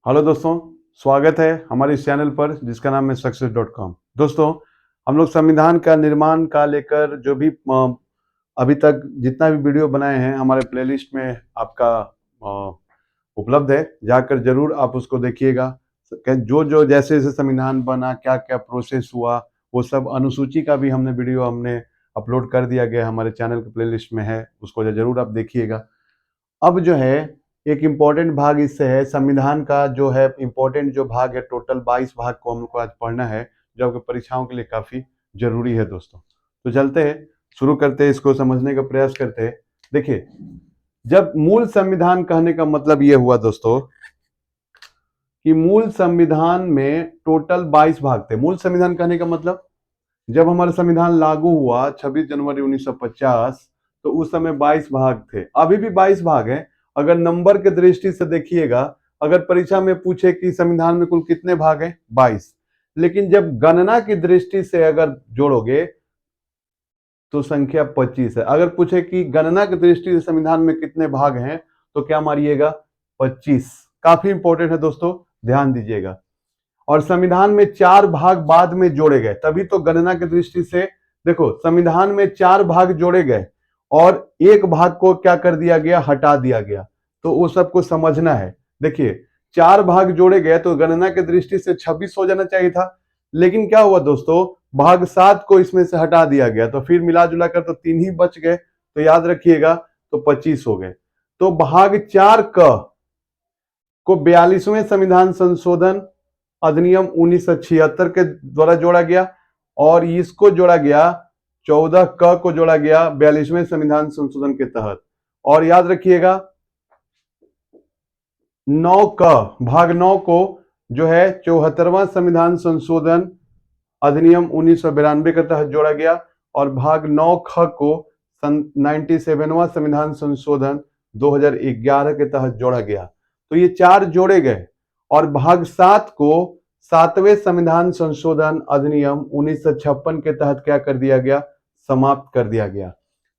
Hello दोस्तों, स्वागत है हमारे इस चैनल पर जिसका नाम है सक्सेस.com। दोस्तों, हम लोग संविधान का निर्माण का लेकर जो भी अभी तक जितना भी वीडियो बनाए हैं हमारे प्लेलिस्ट में आपका उपलब्ध है। जाकर जरूर आप उसको देखिएगा। जो जो जैसे जैसे संविधान बना, क्या क्या प्रोसेस हुआ, वो सब अनुसूची का भी हमने अपलोड कर दिया गया, हमारे चैनल के प्लेलिस्ट में है, उसको जरूर आप देखिएगा। अब जो है एक इम्पोर्टेंट भाग इससे है, संविधान का जो है इम्पोर्टेंट जो भाग है, टोटल 22 भाग को हमको आज पढ़ना है, जो आपके परीक्षाओं के लिए काफी जरूरी है दोस्तों। तो चलते हैं, शुरू करते हैं, इसको समझने का प्रयास करते हैं। देखिए, जब मूल संविधान कहने का मतलब ये हुआ दोस्तों कि मूल संविधान में टोटल 22 भाग थे। मूल संविधान कहने का मतलब, जब हमारा संविधान लागू हुआ 26 जनवरी 1950, तो उस समय 22 भाग थे। अभी भी 22 भाग हैं। अगर नंबर के दृष्टि से देखिएगा, अगर परीक्षा में पूछे कि संविधान में कुल कितने भाग हैं, 22। लेकिन जब गणना की दृष्टि से अगर जोड़ोगे तो संख्या 25 है। अगर पूछे कि गणना की दृष्टि से संविधान में कितने भाग हैं, तो क्या मारिएगा, 25। काफी इंपॉर्टेंट है दोस्तों, ध्यान दीजिएगा। और संविधान में 4 भाग बाद में जोड़े गए, तभी तो गणना की दृष्टि से देखो, संविधान में 4 भाग जोड़े गए और एक भाग को क्या कर दिया गया, हटा दिया गया। तो वो सबको समझना है। देखिए, 4 भाग जोड़े गए तो गणना की दृष्टि से 26 हो जाना चाहिए था, लेकिन क्या हुआ दोस्तों, भाग 7 को इसमें से हटा दिया गया, तो फिर मिला जुला कर तो 3 ही बच गए, तो याद रखिएगा, तो 25 हो गए। तो भाग 4 को 42वें संविधान संशोधन अधिनियम 1976 के द्वारा जोड़ा गया, और इसको जोड़ा गया 14 को जोड़ा गया 42वें संविधान संशोधन के तहत। और याद रखिएगा, 9 भाग 9 को जो है 74वां संविधान संशोधन अधिनियम 1992 के तहत जोड़ा गया, और भाग 9 को 97वां संविधान संशोधन 2011 के तहत जोड़ा गया। तो ये 4 जोड़े गए, और भाग 7 को 7वें संविधान संशोधन अधिनियम 1956 के तहत क्या कर दिया गया, समाप्त कर दिया गया।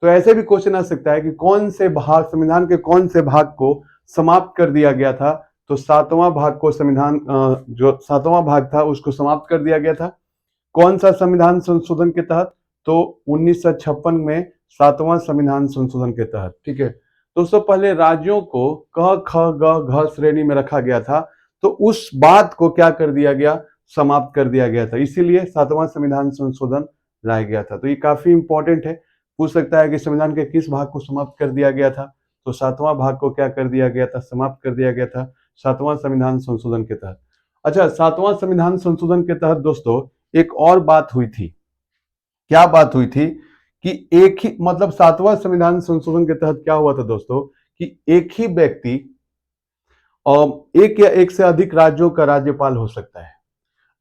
तो ऐसे भी क्वेश्चन आ सकता है कि कौन से भाग, संविधान के कौन से भाग को समाप्त कर दिया गया था। तो 7वां भाग को संविधान जो 7वां भाग था उसको समाप्त कर दिया गया था। कौन सा संविधान संशोधन के तहत, तो 1956 में 7वां संविधान संशोधन के तहत। ठीक है दोस्तों, पहले राज्यों को क ख ग घ श्रेणी में रखा गया था, तो उस बात को क्या कर दिया गया, समाप्त कर दिया गया था, इसीलिए 7वां संविधान संशोधन लाया गया था। तो ये काफी इंपॉर्टेंट है, पूछ सकता है कि संविधान के किस भाग को समाप्त कर दिया गया था। तो 7वां भाग को क्या कर दिया गया था, समाप्त कर दिया गया था 7वां संविधान संशोधन के तहत। अच्छा, 7वां संविधान संशोधन के तहत दोस्तों एक और बात हुई थी। क्या बात हुई थी कि एक ही, मतलब 7वां संविधान संशोधन के तहत क्या हुआ था दोस्तों, कि एक ही व्यक्ति एक या एक से अधिक राज्यों का राज्यपाल हो सकता है।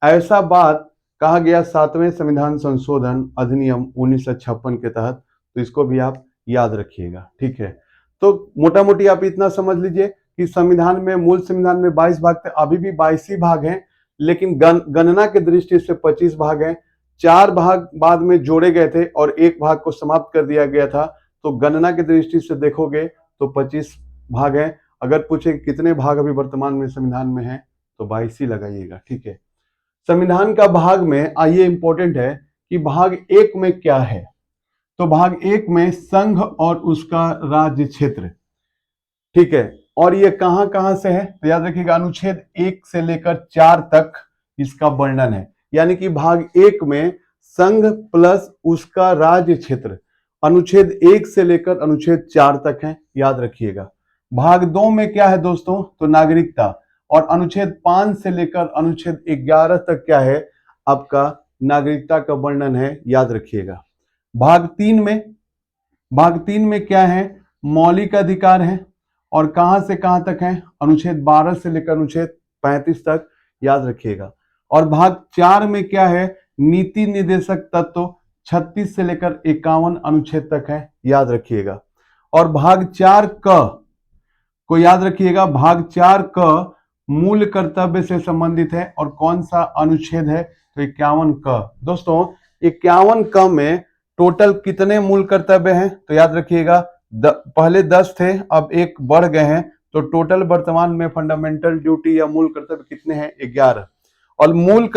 ऐसा बात कहा गया 7वें संविधान संशोधन अधिनियम 1956 के तहत। तो इसको भी आप याद रखिएगा। ठीक है, तो मोटा मोटी आप इतना समझ लीजिए कि संविधान में, मूल संविधान में 22 भाग थे, अभी भी 22 ही भाग हैं, लेकिन गणना की दृष्टि से 25 भाग हैं। 4 भाग बाद में जोड़े गए थे और एक भाग को समाप्त कर दिया गया था। तो गणना की दृष्टि से देखोगे तो 25 भाग हैं। अगर पूछे कितने भाग अभी वर्तमान में संविधान में है, तो 22 ही लगाइएगा। ठीक है, संविधान का भाग में आइए, इंपॉर्टेंट है कि भाग 1 में क्या है। तो भाग 1 में संघ और उसका राज्य क्षेत्र। ठीक है, और ये कहां कहां से है, तो याद रखिएगा, अनुच्छेद 1 से लेकर 4 तक इसका वर्णन है। यानी कि भाग 1 में संघ प्लस उसका राज्य क्षेत्र, अनुच्छेद 1 से लेकर अनुच्छेद 4 तक है, याद रखिएगा। भाग 2 में क्या है दोस्तों, तो नागरिकता, और अनुच्छेद 5 से लेकर अनुच्छेद 11 तक क्या है, आपका नागरिकता का वर्णन है, याद रखिएगा। भाग 3 में क्या है, मौलिक अधिकार है, और कहां से कहां तक है, अनुच्छेद 12 से लेकर अनुच्छेद 35 तक, याद रखिएगा। और भाग 4 में क्या है, नीति निर्देशक तत्व, 36 से लेकर 51 अनुच्छेद तक है, याद रखिएगा। और भाग 4 को याद रखिएगा, भाग 4 मूल कर्तव्य से संबंधित है, और कौन सा अनुच्छेद है, तो 51 दोस्तों 51 में टोटल कितने मूल कर्तव्य हैं, तो याद रखिएगा, पहले 10 थे, अब एक बढ़ गए हैं, तो टोटल वर्तमान में फंडामेंटल ड्यूटी या मूल कर्तव्य कितने हैं? 11। और मूल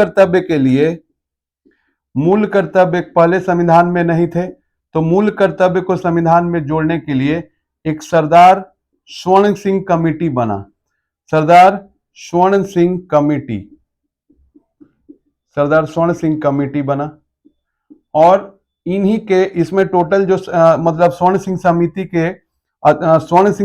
कर्तव्य पहले संविधान में नहीं थे, तो मूल कर्तव्य को संविधान में जोड़ने के लिए एक सरदार स्वर्ण सिंह कमेटी बना। सरदार स्वर्ण सिंह कमेटी बना और इन्हीं के इसमें टोटल जो मतलब स्वर्ण सिंह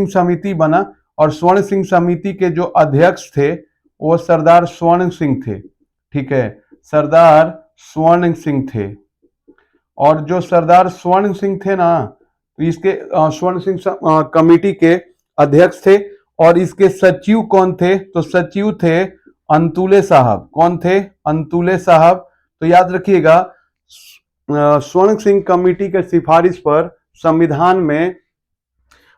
समिति बना और स्वर्ण सिंह समिति के जो अध्यक्ष थे वो सरदार स्वर्ण सिंह थे। ठीक है, सरदार स्वर्ण सिंह थे। और जो सरदार स्वर्ण सिंह थे ना, तो इसके स्वर्ण सिंह कमेटी के अध्यक्ष थे। और इसके सचिव कौन थे? तो सचिव थे अंतुले साहब। कौन थे? अंतुले साहब। तो याद रखिएगा, स्वर्ण सिंह कमेटी के सिफारिश पर संविधान में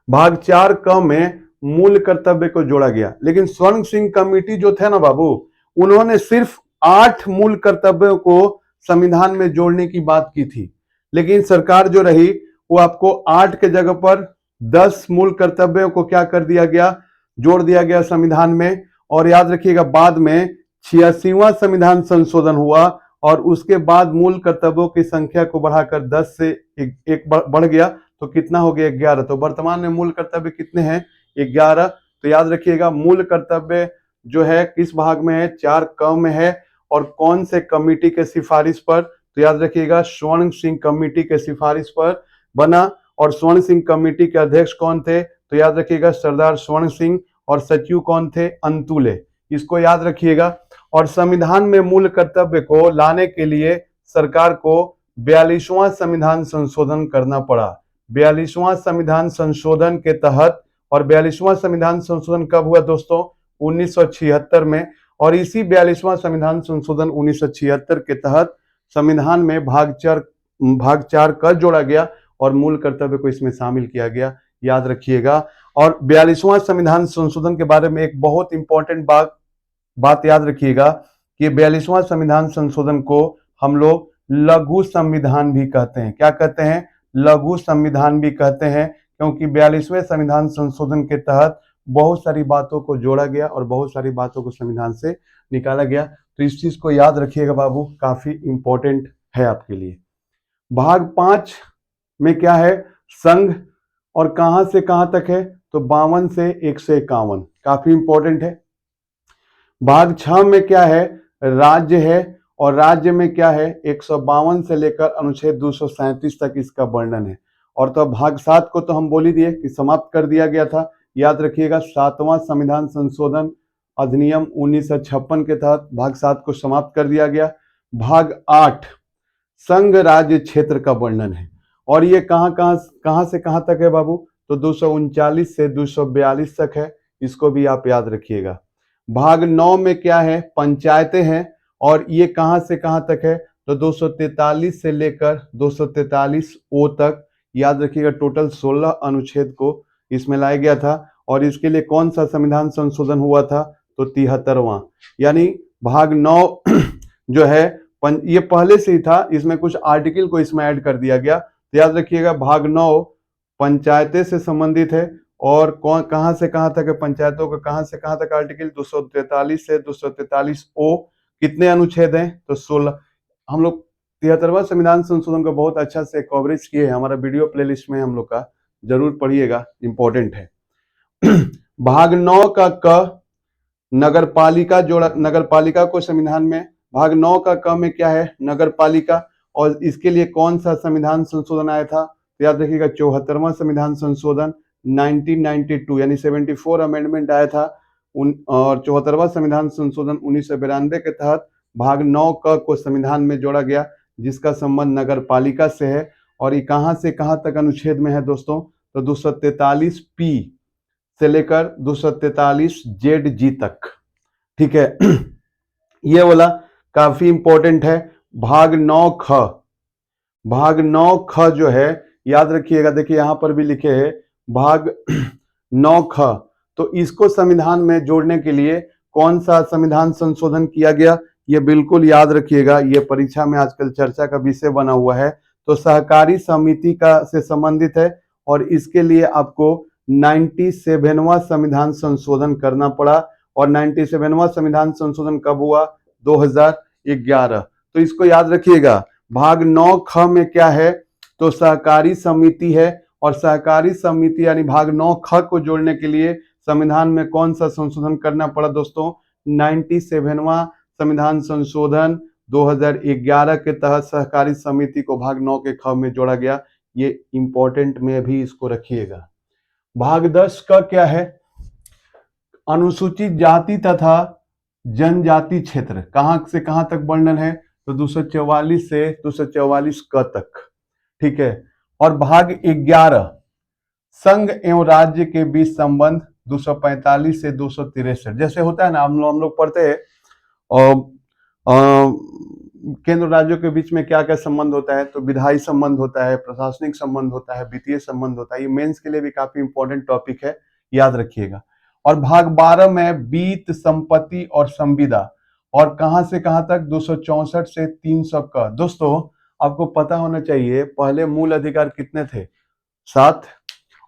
भाग 4 क में मूल कर्तव्य को जोड़ा गया। लेकिन स्वर्ण सिंह कमेटी जो थे ना बाबू, उन्होंने सिर्फ 8 मूल कर्तव्यों को संविधान में जोड़ने की बात की थी। लेकिन सरकार जो रही वो आपको 8 के जगह पर 10 मूल कर्तव्यों को क्या कर दिया गया? जोड़ दिया गया संविधान में। और याद रखिएगा, बाद में 86वां संविधान संशोधन हुआ और उसके बाद मूल कर्तव्यों की संख्या को बढ़ाकर 10 से एक बढ़ गया, तो कितना हो गया? 11। तो वर्तमान में मूल कर्तव्य कितने हैं? 11। तो याद रखिएगा, मूल कर्तव्य जो है किस भाग में है? 4 क में है। और कौन से कमेटी के सिफारिश पर? तो याद रखिएगा, स्वर्ण सिंह कमेटी के सिफारिश पर बना। और स्वर्ण सिंह कमेटी के अध्यक्ष कौन थे? तो याद रखिएगा, सरदार स्वर्ण सिंह। और सचिव कौन थे? अंतुले। इसको याद रखिएगा। और संविधान में मूल कर्तव्य को लाने के लिए सरकार को 42वां संविधान संशोधन करना पड़ा। 42वां संविधान संशोधन के तहत, और 42वां संविधान संशोधन कब हुआ दोस्तों? 1976 में। और इसी 42वां संविधान संशोधन 1976 के तहत संविधान में भाग 4 कर जोड़ा गया और मूल कर्तव्य को इसमें शामिल किया गया। याद रखिएगा। और 42वां संविधान संशोधन के बारे में एक बहुत इंपॉर्टेंट बात याद रखिएगा कि 42वां संविधान संशोधन को हम लोग लघु संविधान भी कहते हैं। क्या कहते हैं? लघु संविधान भी कहते हैं, क्योंकि 42वें संविधान संशोधन के तहत बहुत सारी बातों को जोड़ा गया और बहुत सारी बातों को संविधान से निकाला गया। तो इस चीज को याद रखिएगा बाबू, काफी इंपॉर्टेंट है आपके लिए। भाग 5 में क्या है? संघ। और कहां से कहां तक है? तो 52 से 151। काफी इंपॉर्टेंट है। भाग 6 में क्या है? राज्य है। और राज्य में क्या है? 152 से लेकर अनुच्छेद 237 तक इसका वर्णन है। और तो भाग 7 को तो हम बोल ही दिए कि समाप्त कर दिया गया था। याद रखिएगा, 7वां संविधान संशोधन अधिनियम 1956 के तहत भाग 7 को समाप्त कर दिया गया। भाग 8 संघ राज्य क्षेत्र का वर्णन है। और ये कहां से कहां तक है बाबू? तो 239 से 242 तक है। इसको भी आप याद रखिएगा। भाग 9 में क्या है? पंचायतें हैं। और ये कहां से कहां तक है? तो 243 से लेकर 243 ओ तक। याद रखिएगा, टोटल 16 अनुच्छेद को इसमें लाया गया था। और इसके लिए कौन सा संविधान संशोधन हुआ था? तो 73वां। यानी भाग 9 जो है ये पहले से ही था, इसमें कुछ आर्टिकल को इसमें ऐड कर दिया गया। तो याद रखिएगा, भाग 9 पंचायतें से संबंधित है। और कहां से कहां तक है? पंचायतों का कहां से कहां तक आर्टिकल? 243 से 243 ओ। कितने अनुच्छेद हैं? तो 16। हम लोग 73वां संविधान संशोधन को बहुत अच्छा से कवरेज किए हैं, हमारा वीडियो प्लेलिस्ट में हम लोग का, जरूर पढ़िएगा, इंपॉर्टेंट है। भाग 9 का क नगरपालिका को संविधान में, भाग 9 का क में क्या है? नगरपालिका। और इसके लिए कौन सा संविधान संशोधन आया था? तो याद रखिएगा, 74वां संविधान संशोधन 1992 यानी 74 अमेंडमेंट आया था। और 74वां संविधान संशोधन 1992 के तहत भाग 9 क को संविधान में जोड़ा गया, जिसका संबंध नगरपालिका से है। और ये कहां से कहां तक अनुच्छेद में है दोस्तों? तो 243 पी से लेकर 243 जेड जी तक। ठीक है, ये वाला काफी इंपॉर्टेंट है। भाग 9 ख जो है, याद रखिएगा, देखिए यहां पर भी लिखे है भाग 9 ख। तो इसको संविधान में जोड़ने के लिए कौन सा संविधान संशोधन किया गया? ये बिल्कुल याद रखिएगा, ये परीक्षा में आजकल चर्चा का विषय बना हुआ है। तो सहकारी समिति का से संबंधित है। और इसके लिए आपको 97वां संविधान संशोधन करना पड़ा। और 97वां संविधान संशोधन कब हुआ? 2011। तो इसको याद रखिएगा। भाग 9 ख में क्या है? तो सहकारी समिति है। और सहकारी समिति यानी भाग 9 ख को जोड़ने के लिए संविधान में कौन सा संशोधन करना पड़ा दोस्तों? 97वां संविधान संशोधन 2011 के तहत सहकारी समिति को भाग 9 के ख में जोड़ा गया। ये इंपॉर्टेंट में भी इसको रखिएगा। भाग 10 का क्या है? अनुसूचित जाति तथा जनजाति क्षेत्र कहां से कहां तक वर्णन है? तो 244 से 244 क तक। ठीक है। और भाग 11 संघ एवं राज्य के बीच संबंध 245 से 263। जैसे होता है ना, हम लोग पढ़ते हैं और केंद्र राज्यों के बीच में क्या क्या संबंध होता है? तो विधायी संबंध होता है, प्रशासनिक संबंध होता है, वित्तीय संबंध होता है। ये मेंस के लिए भी काफी इंपॉर्टेंट टॉपिक है, याद रखिएगा। और भाग 12 में वित्त, संपत्ति और संविदा, और कहां से कहां तक? 264 से 300 का। दोस्तों आपको पता होना चाहिए पहले मूल अधिकार कितने थे? 7।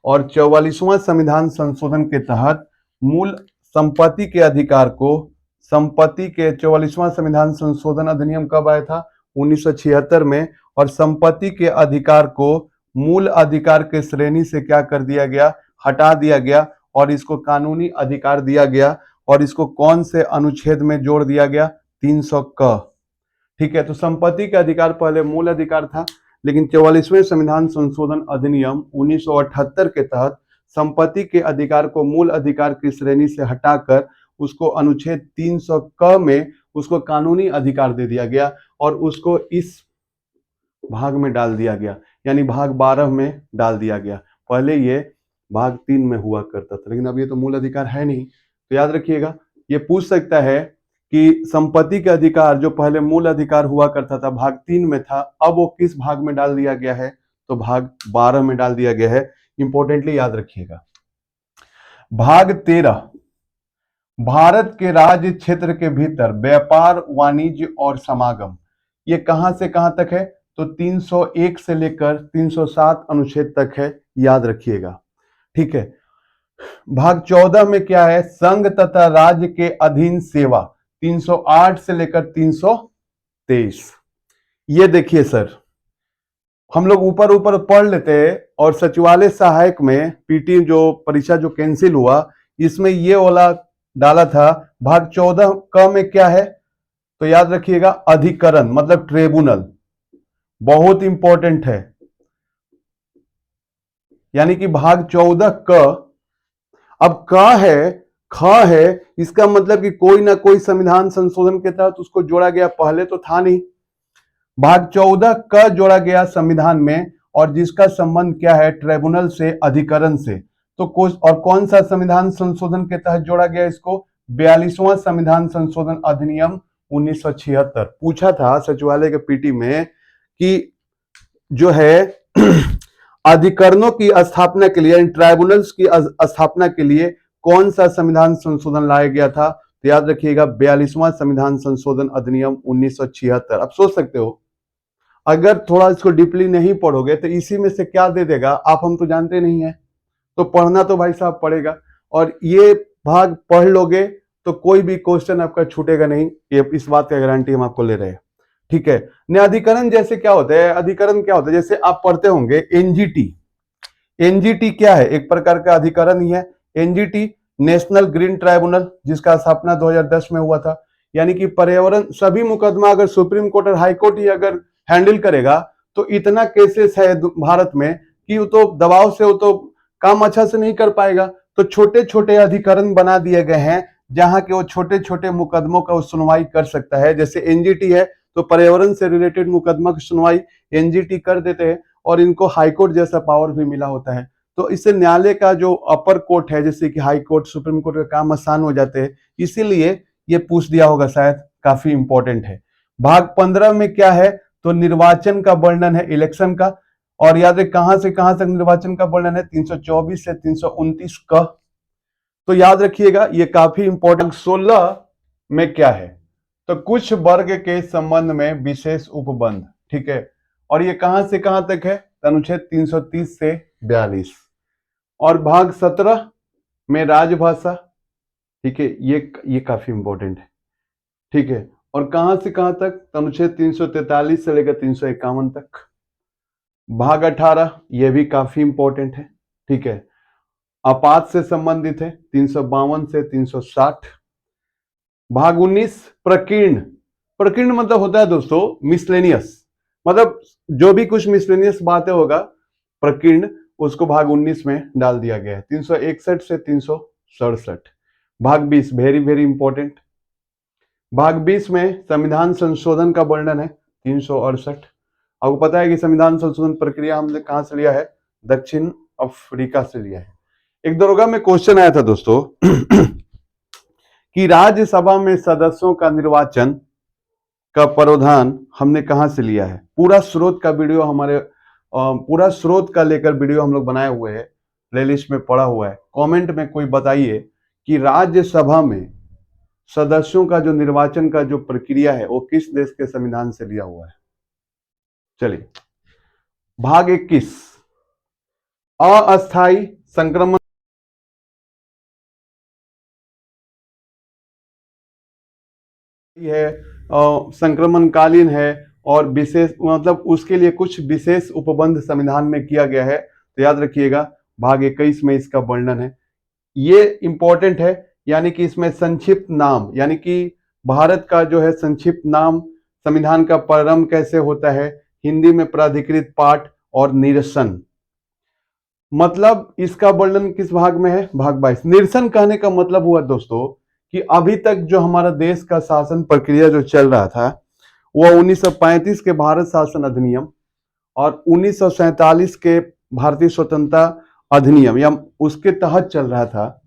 और 44वां संविधान संशोधन के तहत मूल संपत्ति के अधिकार को, संपत्ति के 44वां संविधान संशोधन अधिनियम कब आया था? 1976 में। और संपत्ति के अधिकार को मूल अधिकार के श्रेणी से क्या कर दिया गया? हटा दिया गया और इसको कानूनी अधिकार दिया गया। और इसको कौन से अनुच्छेद में जोड़ दिया गया? 300 क। ठीक है। तो संपत्ति के अधिकार पहले मूल अधिकार था, लेकिन 44वें संविधान संशोधन अधिनियम 1978 के तहत संपत्ति के अधिकार को मूल अधिकार की श्रेणी से हटाकर उसको अनुच्छेद 300 क में उसको कानूनी अधिकार दे दिया गया और उसको इस भाग में डाल दिया गया, यानी भाग 12 में डाल दिया गया। पहले ये भाग 3 में हुआ करता था, लेकिन अब ये तो मूल अधिकार है नहीं। तो याद रखिएगा, ये पूछ सकता है कि संपत्ति के अधिकार जो पहले मूल अधिकार हुआ करता था भाग 3 में था, अब वो किस भाग में डाल दिया गया है? तो भाग 12 में डाल दिया गया है। इंपॉर्टेंटली याद रखिएगा। भाग 13 भारत के राज्य क्षेत्र के भीतर व्यापार, वाणिज्य और समागम, ये कहां से कहां तक है? तो 301 से लेकर 307 अनुच्छेद तक है, याद रखिएगा। ठीक है। भाग 14 में क्या है? संघ तथा राज्य के अधीन सेवा, 308 से लेकर 323। ये देखिए सर, हम लोग ऊपर ऊपर पढ़ लेते हैं और सचिवालय सहायक में पीटी जो परीक्षा जो कैंसिल हुआ, इसमें ये वाला डाला था। भाग 14 क में क्या है? तो याद रखिएगा, अधिकरण मतलब ट्रिब्यूनल, बहुत इंपॉर्टेंट है। यानी कि भाग 14 क, अब क है, ख है, इसका मतलब कि कोई ना कोई संविधान संशोधन के तहत उसको जोड़ा गया, पहले तो था नहीं। भाग 14 क जोड़ा गया संविधान में, और जिसका संबंध क्या है? ट्रिब्यूनल से, अधिकरण से। तो और कौन सा संविधान संशोधन के तहत जोड़ा गया इसको? 42वां संविधान संशोधन अधिनियम 1976। पूछा था सचिवालय के पीटी में कि जो है अधिकरणों की स्थापना के लिए, ट्राइब्यूनल्स की स्थापना के लिए कौन सा संविधान संशोधन लाया गया था? तो याद रखिएगा, 42वां संविधान संशोधन अधिनियम 1976। अब सोच सकते हो, अगर थोड़ा इसको डीपली नहीं पढ़ोगे तो इसी में से क्या दे देगा आप हम तो जानते नहीं है। तो पढ़ना तो भाई साहब पड़ेगा, और ये भाग पढ़ लोगे तो कोई भी क्वेश्चन आपका छूटेगा नहीं, ये इस बात का गारंटी हम आपको ले रहे हैं। ठीक है। न्यायाधिकरण जैसे क्या होता है? अधिकरण क्या होता है? जैसे आप पढ़ते होंगे एनजीटी। एनजीटी क्या है? एक प्रकार का अधिकरण ही है। एनजीटी नेशनल ग्रीन ट्राइब्यूनल, जिसका स्थापना 2010 में हुआ था। यानी कि पर्यावरण सभी मुकदमा अगर सुप्रीम कोर्ट और हाई कोर्ट ही अगर हैंडल करेगा तो इतना केसेस है भारत में कि वो तो दबाव से वो तो काम अच्छा से नहीं कर पाएगा। तो छोटे छोटे अधिकरण बना दिए गए हैं जहां के वो छोटे छोटे मुकदमों का सुनवाई कर सकता है। जैसे एनजीटी है तो पर्यावरण से रिलेटेड मुकदमा की सुनवाई एनजीटी कर देते हैं, और इनको हाईकोर्ट जैसा पावर भी मिला होता है। तो इससे न्यायालय का जो अपर कोर्ट है, जैसे कि हाई कोर्ट, सुप्रीम कोर्ट का काम आसान हो जाते हैं। इसीलिए ये पूछ दिया होगा शायद, काफी इंपॉर्टेंट है। भाग 15 में क्या है? तो निर्वाचन का वर्णन है, इलेक्शन का। और याद है कहां से कहां तक निर्वाचन का वर्णन है? 324 से 329 का। तो याद रखिएगा, ये काफी इंपॉर्टेंट। 16 में क्या है? तो कुछ वर्ग के संबंध में विशेष उपबंध। ठीक है। और ये कहां से कहां तक है? अनुच्छेद 330 से 42। और भाग 17 में राजभाषा, ठीक है, ये काफी इंपॉर्टेंट है, ठीक है। और कहां से कहां तक? अनुच्छेद 343 से लेकर 351 तक। भाग 18 ये भी काफी इंपॉर्टेंट है, ठीक है, आपात से संबंधित है, 352 से 360। भाग 19 प्रकीर्ण। प्रकीर्ण मतलब होता है दोस्तों मिसलेनियस, मतलब जो भी कुछ मिसलेनियस बातें होगा प्रकीर्ण, उसको भाग 19 में डाल दिया गया है, 361 से 367। भाग 20 वेरी वेरी इंपॉर्टेंट। भाग 20 में संविधान संशोधन का वर्णन है, 368। आपको पता है कि संविधान संशोधन प्रक्रिया हमने कहां से लिया है? दक्षिण अफ्रीका से लिया है। एक दरोगा में क्वेश्चन आया था दोस्तों कि राज्यसभा में सदस्यों का निर्वाचन का प्रावधान हमने कहां से लिया है? पूरा स्रोत का वीडियो हमारे पूरा स्रोत का लेकर वीडियो हम लोग बनाए हुए हैं, प्लेलिस्ट में पड़ा हुआ है। कमेंट में कोई बताइए कि राज्यसभा में सदस्यों का जो निर्वाचन का जो प्रक्रिया है वो किस देश के संविधान से लिया हुआ है? चलिए, भाग 21 अस्थायी संक्रमण है, संक्रमणकालीन है और विशेष, मतलब उसके लिए कुछ विशेष उपबंध संविधान में किया गया है। तो याद रखिएगा भाग 21 में इसका वर्णन है। ये इंपॉर्टेंट है, यानी कि इसमें संक्षिप्त नाम, यानी कि भारत का जो है संक्षिप्त नाम, संविधान का प्रारंभ कैसे होता है, हिंदी में प्राधिकृत पाठ और निरसन, मतलब इसका वर्णन किस भाग में है? भाग 22। निरसन कहने का मतलब हुआ दोस्तों कि अभी तक जो हमारा देश का शासन प्रक्रिया जो चल रहा था वह 1935 के भारत शासन अधिनियम और 1947 के भारतीय स्वतंत्रता अधिनियम या उसके तहत चल रहा था।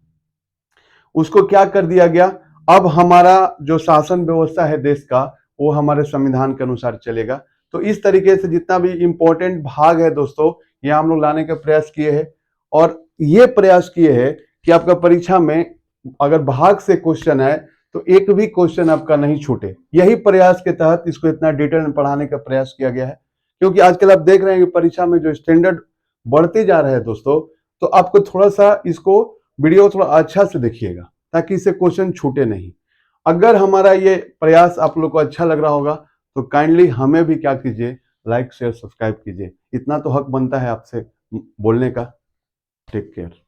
उसको क्या कर दिया गया? अब हमारा जो शासन व्यवस्था है देश का वो हमारे संविधान के अनुसार चलेगा। तो इस तरीके से जितना भी इंपॉर्टेंट भाग है दोस्तों, ये हम लोग लाने का प्रयास किए हैं और ये प्रयास किए हैं कि आपका परीक्षा में अगर भाग से क्वेश्चन है तो एक भी क्वेश्चन आपका नहीं छूटे। यही प्रयास के तहत इसको इतना डिटेल में पढ़ाने का प्रयास किया गया है, क्योंकि आजकल आप देख रहे हैं कि परीक्षा में जो स्टैंडर्ड बढ़ते जा रहे हैं दोस्तों, तो आपको थोड़ा सा इसको वीडियो थोड़ा अच्छा से देखिएगा ताकि इससे क्वेश्चन छूटे नहीं। अगर हमारा ये प्रयास आप लोग को अच्छा लग रहा होगा तो काइंडली हमें भी क्या कीजिए, लाइक शेयर सब्सक्राइब कीजिए। इतना तो हक बनता है आपसे बोलने का। Take care.